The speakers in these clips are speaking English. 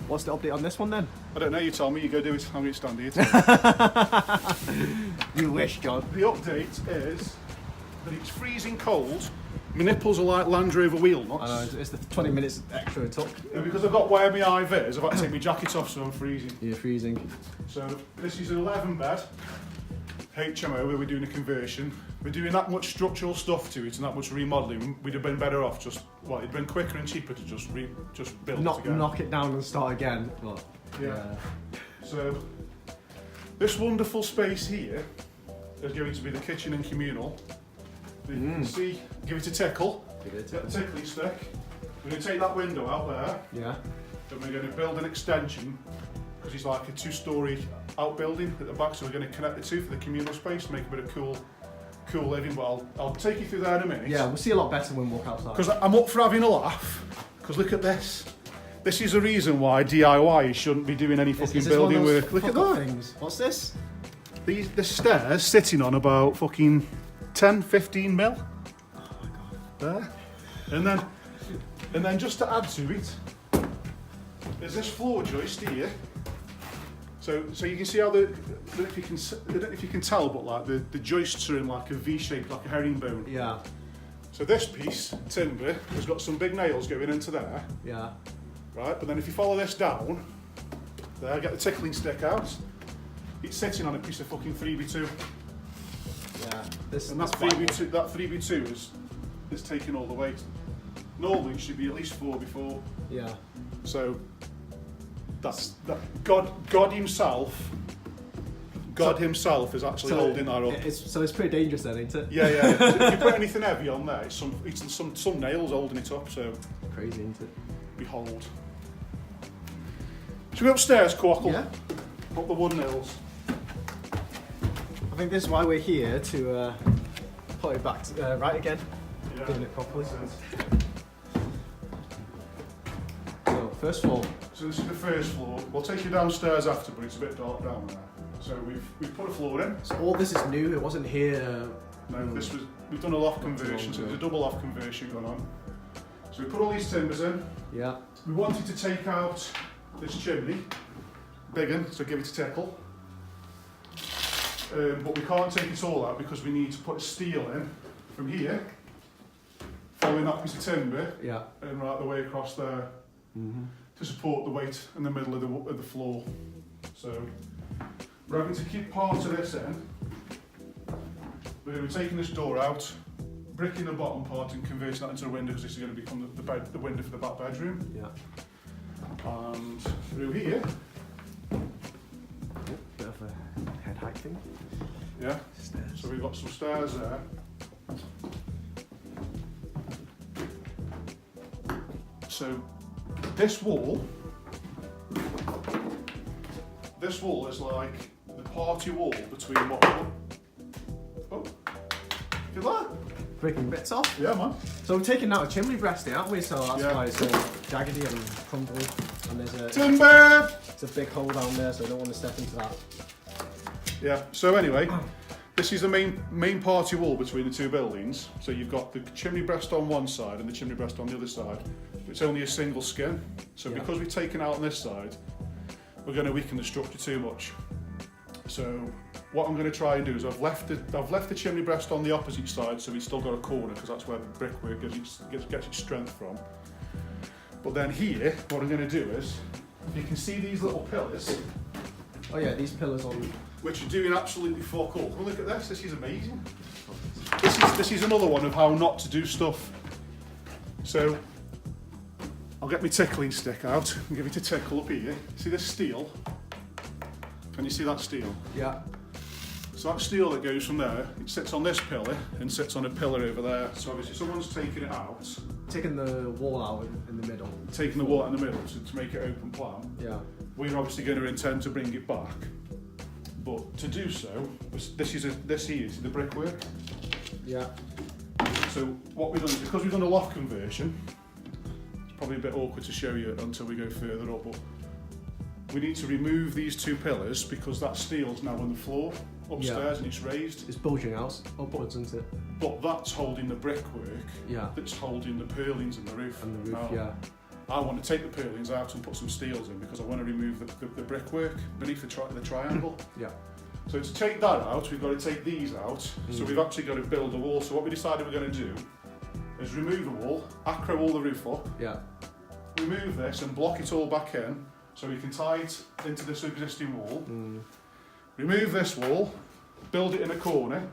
what's the update on this one then? I don't know, you tell me, you go do it, I'm going to stand here. You wish, John. The update is that it's freezing cold. My nipples are like Land Rover wheel nuts. I know, it's the 20 minutes extra it took. And because I've got to wear my high vis, I've had to take my jacket off so I'm freezing. You're freezing. So this is an 11 bed HMO where we're doing a conversion. We're doing that much structural stuff to it and that much remodelling. We'd have been better off just, well, it'd been quicker and cheaper to just build it again. Knock it down and start again. But, yeah. So this wonderful space here is going to be the kitchen and communal. You can see, give it a tickle. Get the tickling stick. We're going to take that window out there. Yeah. Then we're going to build an extension because it's like a 2-storey outbuilding at the back. So we're going to connect the two for the communal space to make a bit of cool living. But I'll take you through there in a minute. Yeah, we'll see a lot better when we walk outside. Because I'm up for having a laugh. Because look at this. This is the reason why DIY shouldn't be doing any fucking building work. Look at that. Things. What's this? The stairs sitting on about fucking 10, 15 mil. Oh my god. There. And then just to add to it, there's this floor joist here. So you can see how I don't know if you can tell, but like the joists are in like a V shape, like a herringbone. Yeah. So this piece, timber, has got some big nails going into there. Yeah. Right, but then if you follow this down, there, get the tickling stick out, it's sitting on a piece of fucking 3x2. Yeah. And that 3x2 is taking all the weight. Normally it should be at least 4x4. Yeah. So that's God himself is actually holding that up. It's pretty dangerous then, ain't it? Yeah. If you put anything heavy on there, it's some nails holding it up. So crazy, ain't it? Behold. Should we go upstairs, Cockle? Yeah. Up the wood nails. I think this is why we're here, to put it back to, right again. Yeah. Doing it properly. So, first floor. So this is the first floor. We'll take you downstairs after, but it's a bit dark down there. So we've put a floor in. So all this is new. It wasn't here. No, we've done a loft conversion, so there's a double loft conversion going on. So we put all these timbers in. Yeah. We wanted to take out this chimney, big one, so give it a tickle. But we can't take it all out because we need to put steel in from here, following that piece of timber, Yeah. and right the way across there to support the weight in the middle of the floor. So we're having to keep part of this in. We're going to be taking this door out, bricking the bottom part and converting that into a window because this is going to become the window for the back bedroom. Yeah. And through here, Bit of a head height thing. yeah. Stairs. So we've got some stairs there. So this wall is like the party wall between what? Oh, look at that. Breaking bits off. Yeah, man. So we're taking out a chimney breast here, aren't we? So that's Yeah. why it's all jaggedy and crumbly. And there's Timber! a big hole down there, so I don't want to step into that. Yeah, so anyway, this is the main party wall between the two buildings. So you've got the chimney breast on one side and the chimney breast on the other side. It's only a single skin. So because we've taken out on this side, we're going to weaken the structure too much. So what I'm going to try and do is I've left the chimney breast on the opposite side, so we've still got a corner because that's where the brickwork gets its strength from. But then here, what I'm going to do is, you can see these little pillars. Oh yeah, these pillars on. Which are doing absolutely fuck all. Well, look at this. This is amazing. This is another one of how not to do stuff. So I'll get my tickling stick out and give it a tickle up here. See this steel? Can you see that steel? Yeah. So that steel that goes from there, it sits on this pillar and sits on a pillar over there. So obviously someone's taking it out. Taking the wall out in the middle. Taking the wall out in the middle to make it open plan. Yeah. We're obviously going to intend to bring it back. But to do so, this here is the brickwork. Yeah. So what we've done is, because we've done a loft conversion, it's probably a bit awkward to show you until we go further up, but we need to remove these two pillars because that steel's now on the floor upstairs and it's raised. It's bulging out upwards, isn't it? But that's holding the brickwork. Yeah. That's holding the purlins and the roof. And the roof, now, yeah. I want to take the purlins out and put some steels in because I want to remove the brickwork beneath the triangle. Yeah. So to take that out, we've got to take these out. So we've actually got to build a wall. So what we decided we're going to do is remove the wall, acro all the roof up, Yeah. remove this and block it all back in so we can tie it into this existing wall. Remove this wall, build it in a corner,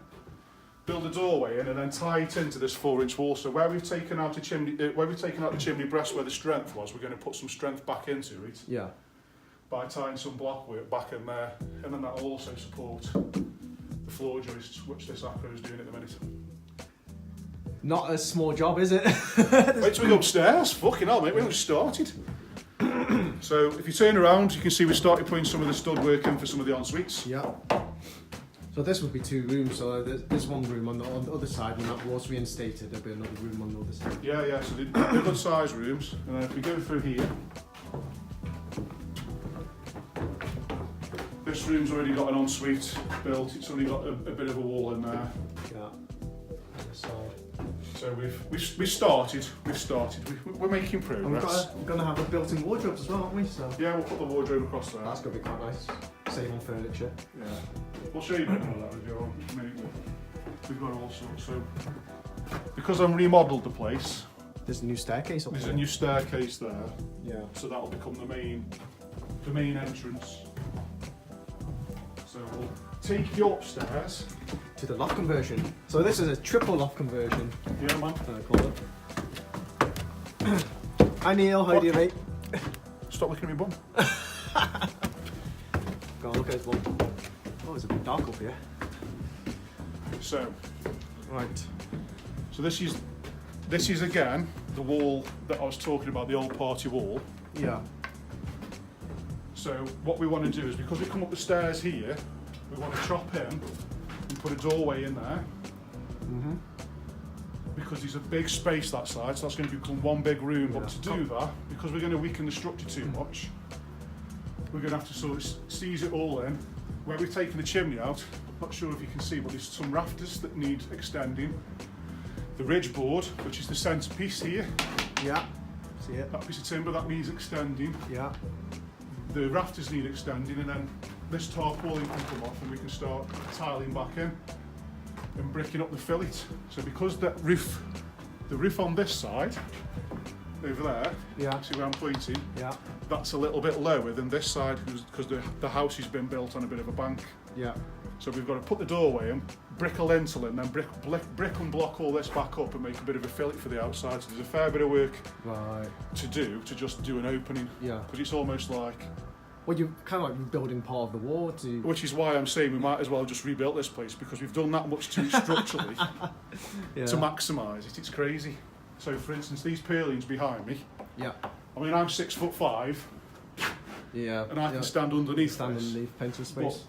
build a doorway in and then tie it into this 4-inch wall. So where we've taken out the chimney breast where the strength was, we're going to put some strength back into it. Yeah. By tying some blockwork back in there, and then that will also support the floor joists, which this acro is doing at the minute. Not a small job, is it? Wait till we go upstairs. Fucking hell, mate, we haven't started. So if you turn around, you can see we started putting some of the stud work in for some of the en-suites. Yeah. So this would be 2 rooms. So there's 1 room on the other side, and that was reinstated. There'll be another room on the other side. Yeah. So they're good size rooms, and then if we go through here. This room's already got an ensuite built, it's only got a bit of a wall in there. Yeah, on the side. So we've started, we're making And we're progress. going to have a built-in wardrobe as well, aren't we? So Yeah, we'll put the wardrobe across there. that's going to be quite nice. Save on furniture. Yeah. We'll show you a bit more of that with your we've got all sorts. So because I've remodelled the place, There's a new staircase up there's there. a new staircase there, Yeah. so that'll become the main entrance. So we'll take you upstairs. To the loft conversion. So this is a triple loft conversion. Yeah, man. I call it. Hi Neil, how do you mate? Stop looking at my bum. Go on, look at his bum. Oh, it's a bit dark up here. So Right. this is again the wall that I was talking about, the old party wall. Yeah. So what we want to do is, because we come up the stairs here, we want to chop in and put a doorway in there. Because there's a big space that side, so that's going to become 1 big room. But to do that, because we're going to weaken the structure too much, we're going to have to sort of seize it all in. Where we've taken the chimney out, not sure if you can see, but there's some rafters that need extending. The ridge board, which is the centrepiece here, Yeah. See it? that piece of timber, that needs extending. Yeah. The rafters need extending, and then this tarpaulin can come off and we can start tiling back in and bricking up the fillet. So because the roof on this side, over there, Yeah. see where I'm pointing, Yeah. that's a little bit lower than this side because the house has been built on a bit of a bank. Yeah. So we've got to put the doorway in, brick a lintel in, then brick and block all this back up and make a bit of a fillet for the outside. So there's a fair bit of work Right. to do to just do an opening. Yeah. Because it's almost like, Well, you're kind of like rebuilding part of the wall to. which is why I'm saying we might as well just rebuild this place, because we've done that much to it structurally Yeah. to maximise it. It's crazy. So for instance, these purlins behind me, Yeah. I mean I'm 6'5", Yeah. and I can stand underneath Stand this. underneath plenty of space.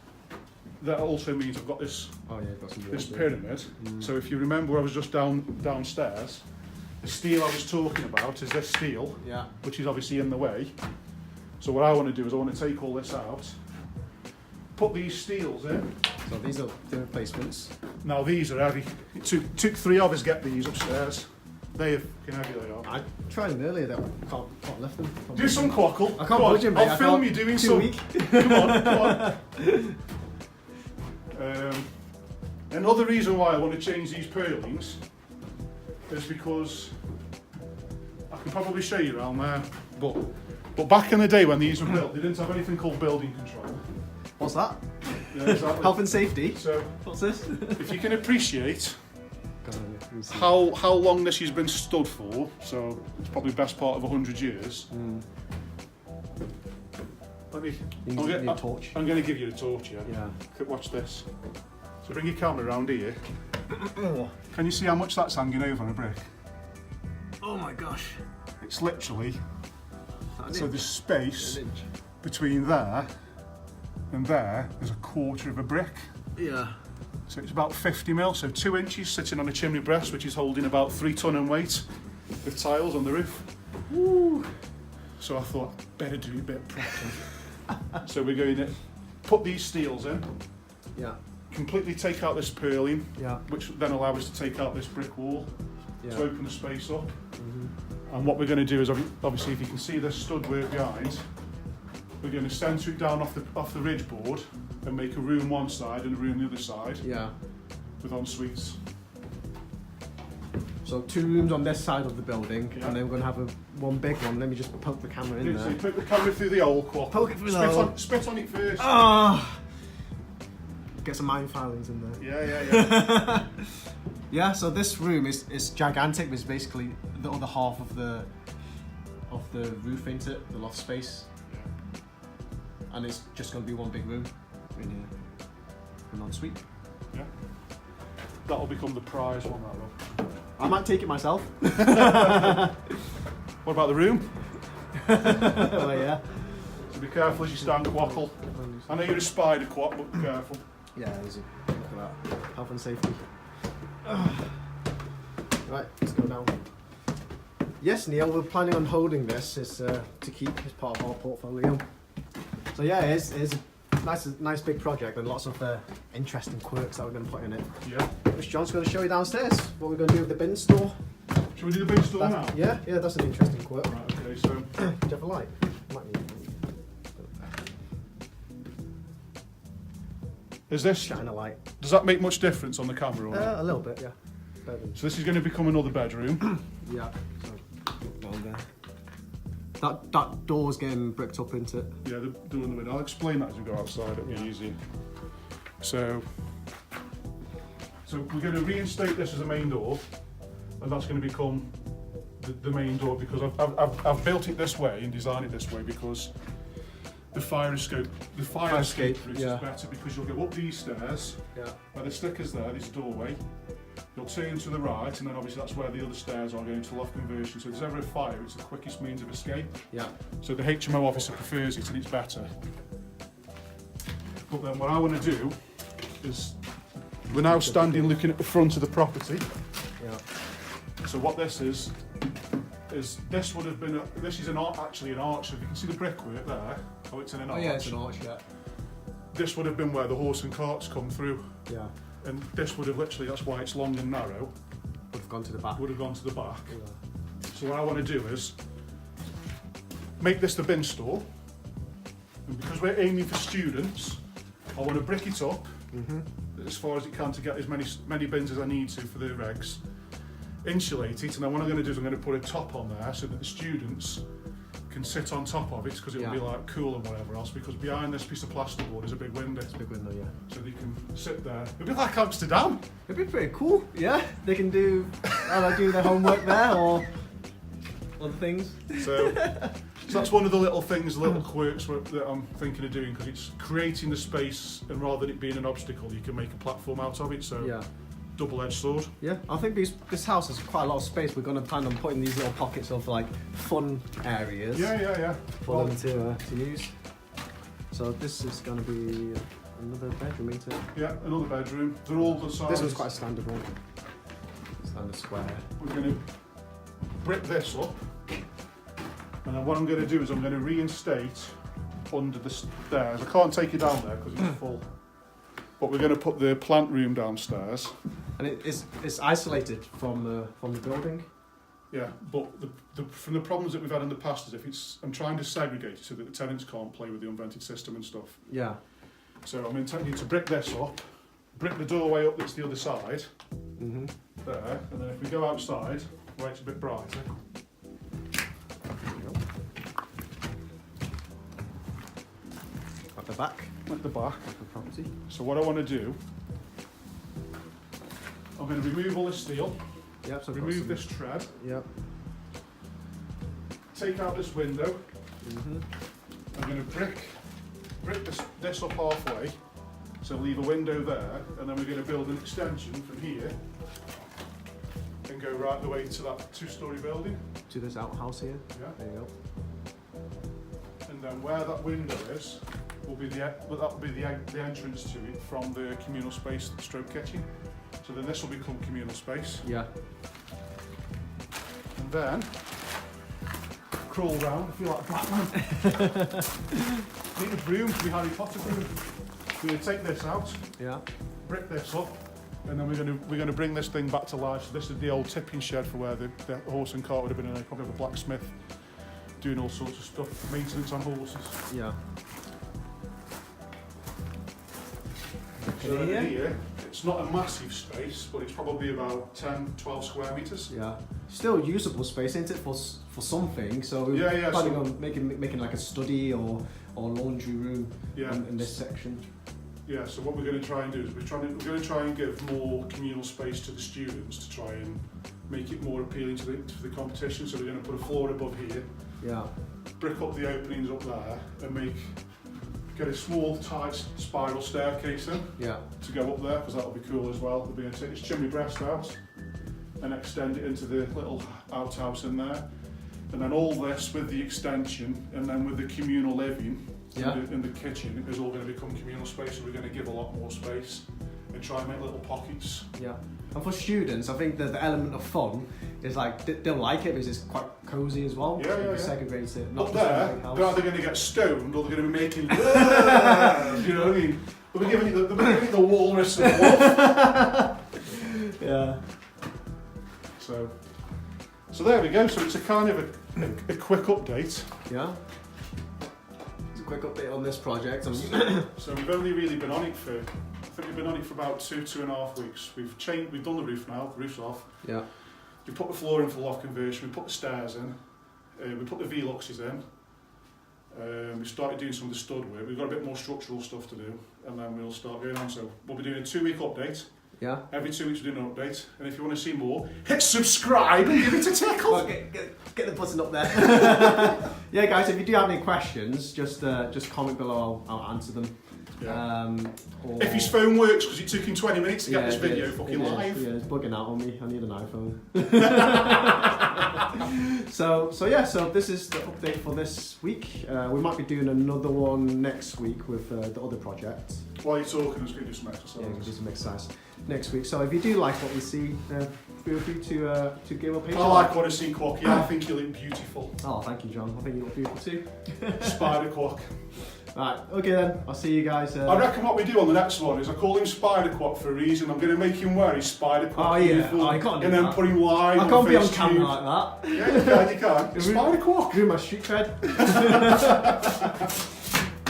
That also means I've got this Oh yeah, got some this walls there. pyramid. So if you remember where I was just downstairs, the steel I was talking about is this steel, Yeah. which is obviously in the way. So what I want to do is I want to take all this out, put these steels in. So these are the replacements. Now these are heavy. It took 3 of us get these upstairs. They are fucking heavy, they are. I tried them earlier, though. Can't lift them. Do some quackle. I can't Come on, budge 'em, mate. I'll I film can't- you doing too some. weak. Come on. Another reason why I want to change these purlins is because I can probably show you around there, but back in the day when these were built, they didn't have anything called building control. What's that? Yeah, exactly. Health and safety. So What's this? if you can appreciate Go on, let me see. how long this has been stood for, so it's probably the best part of 100 years. Let me. You need a torch. I'm going to give you a torch, yeah. Yeah. Watch this. So bring your camera around here. Oh. Can you see how much that's hanging over on a brick? Oh my gosh. It's literally, An so inch. there's space An inch. between there and there is a quarter of a brick. Yeah. So it's about 50 mil, so 2 inches sitting on a chimney breast, which is holding about 3 ton in weight with tiles on the roof. Woo. So I thought, better do it a bit properly. So we're going to put these steels in, Yeah. completely take out this purlin, Yeah. which then allows us to take out this brick wall Yeah. to open the space up. And what we're going to do is, obviously, if you can see this stud work behind, we're going to centre it down off the ridge board and make a room one side and a room the other side. Yeah. With en suites. So 2 rooms on this side of the building, Yeah. and then we're going to have one big one. Let me just poke the camera in So there. you put the camera through the hole, Quack. Poke it through the hole. Spit on it first. Ah! Get some mind filings in there. Yeah. Yeah, so this room is gigantic. It's basically the other half of the roof, ain't it? The loft space. And it's just going to be one big room in here. An ensuite. Yeah. That'll become the prize one, that will. I might take it myself. What about the room? Oh yeah. So be careful as you stand, Quackle. I know you're a spider, Quack, but be careful. Yeah, easy. Look at that. Health and safety. Right, let's go down. Yes, Neil, we're planning on holding this to keep as part of our portfolio. So yeah, it's a nice big project and lots of interesting quirks that we're going to put in it. Yeah. Which John's going to show you downstairs. What we're going to do with the bin store. Shall we do the big store now? Yeah, that's an interesting quirk. Right, okay, so... Do you have a light? Might need. Is this... Shine a light. Does that make much difference on the camera or not? A little bit, yeah. So this is going to become another bedroom. Yeah. So, down there. That door's getting bricked up into it. Yeah, the door in the window. I'll explain that as we go outside, it'll be easier. So we're going to reinstate this as a main door, and that's going to become the main door because I've built it this way and designed it this way because the fire escape route is better because you'll go up these stairs, where the sticker's there, there's a doorway, you'll turn to the right, and then obviously that's where the other stairs are going to loft conversion, so if there's ever a fire, it's the quickest means of escape. Yeah. So the HMO officer prefers it and it's better. But then what I want to do is, we're now standing looking at the front of the property. Yeah. So what this is this would have been, this is actually an arch, so if you can see the brickwork there, oh it's in an arch. Oh yeah, it's an arch, yeah. This would have been where the horse and carts come through. Yeah. And this would have literally, that's why it's long and narrow. Would have gone to the back. Would have gone to the back. Yeah. So what I want to do is make this the bin store. And because we're aiming for students, I want to brick it up as far as it can to get as many bins as I need to for the regs. Insulate it, and then what I'm going to do is I'm going to put a top on there so that the students can sit on top of it because it'll be like cool and whatever else, because behind this piece of plasterboard is a big window. It's a big window, yeah. So they can sit there. It'll be like Amsterdam. It'd be pretty cool, yeah. They can do their homework there or other things. So that's one of the little things, little quirks that I'm thinking of doing, because it's creating the space, and rather than it being an obstacle, you can make a platform out of it. So yeah. Double-edged sword. Yeah, I think this house has quite a lot of space. We're going to plan on putting these little pockets of like fun areas. Yeah. For them to use. So this is going to be another bedroom, isn't it? Yeah, another bedroom. They're all the size. This one's quite a standard one. Standard square. We're going to brick this up, and then what I'm going to do is I'm going to reinstate under the stairs. I can't take it down there because it's full. But we're going to put the plant room downstairs. And it's isolated from the building. Yeah, but from the problems that we've had in the past is I'm trying to segregate it so that the tenants can't play with the unvented system and stuff. Yeah. So I'm intending to brick this up, brick the doorway up that's the other side, there, and then if we go outside, where it's a bit brighter. At the back. At the back. Of the property. So what I want to do, I'm going to remove all this steel. Yep, so remove this tread. Yep. Take out this window. I'm going to brick this up halfway. So leave a window there, and then we're going to build an extension from here and go right the way to that two-storey building. To this outhouse here. Yeah. There you go. And then where that window is, will be the entrance to it from the communal space, the stroke kitchen. So then this will become communal space. Yeah. And then crawl round. I feel like Batman. Need a broom, to be Harry Potter broom. We're going to take this out. Yeah. Brick this up. And then we're gonna bring this thing back to life. So this is the old tipping shed for where the horse and cart would have been. And probably have a blacksmith doing all sorts of stuff, maintenance on horses. Yeah. So here, it's not a massive space, but it's probably about 10, 12 square metres. Yeah. Still usable space, isn't it, for something? So we're Yeah, planning so- on making like a study or laundry room Yeah. in this section. Yeah, so what we're going to try and do is we're going to try and give more communal space to the students to try and make it more appealing to the competition. So we're going to put a floor above here, Yeah. brick up the openings up there, and get a small tight spiral staircase in Yeah. to go up there, because that'll be cool as well. We're going to take this chimney breast out and extend it into the little outhouse in there, and then all this with the extension, and then with the communal living. Yeah. In the kitchen is all going to become communal space, so we're going to give a lot more space and try and make little pockets. Yeah. And for students, I think the element of fun is like they'll like it because it's quite cosy as well. Yeah. Segregates it. Not Up just there, a big house. they're either going to get stoned or they're going to be making. You know what I mean? They'll be giving you the walrus and wolf. Yeah. So there we go. So it's a kind of a quick update. Yeah. Quick update on this project. So we've only really been on it for, I think we've been on it for about 2.5 weeks. We've done the roof now, the roof's off. Yeah. We put the floor in for loft conversion, we put the stairs in, we put the V-luxes in. We started doing some of the stud work. We've got a bit more structural stuff to do, and then we'll start going on. So we'll be doing a 2-week update. Yeah. Every 2 weeks we're doing an update, and if you want to see more, hit subscribe and give it a tickle. Well, get the button up there. Yeah, guys, if you do have any questions, just comment below. I'll answer them. Yeah. Or... If his phone works, because it took him 20 minutes to get this it video is. fucking live. Yeah, it's bugging out on me. I need an iPhone. So this is the update for this week. We might be doing another one next week with the other project. While you're talking, I'm just going to do some exercise. Yeah, we'll do some exercise next week. So if you do like what we see, feel free to give a page. I like what I see, Quack. Yeah, I think you look beautiful. Oh, thank you, John. I think you look beautiful too. Spider Quack. Right, okay then. I'll see you guys. I reckon what we do on the next one is I call him Spider Quack for a reason. I'm going to make him wear his Spider Quack uniform, I can't do and then that. put him live. I can't be on FaceTube. camera like that. Yeah, you can. Spider Quack. Do my street cred.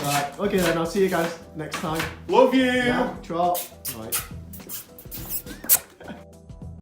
Right, okay then. I'll see you guys next time. Love you. Yeah, trot. Right.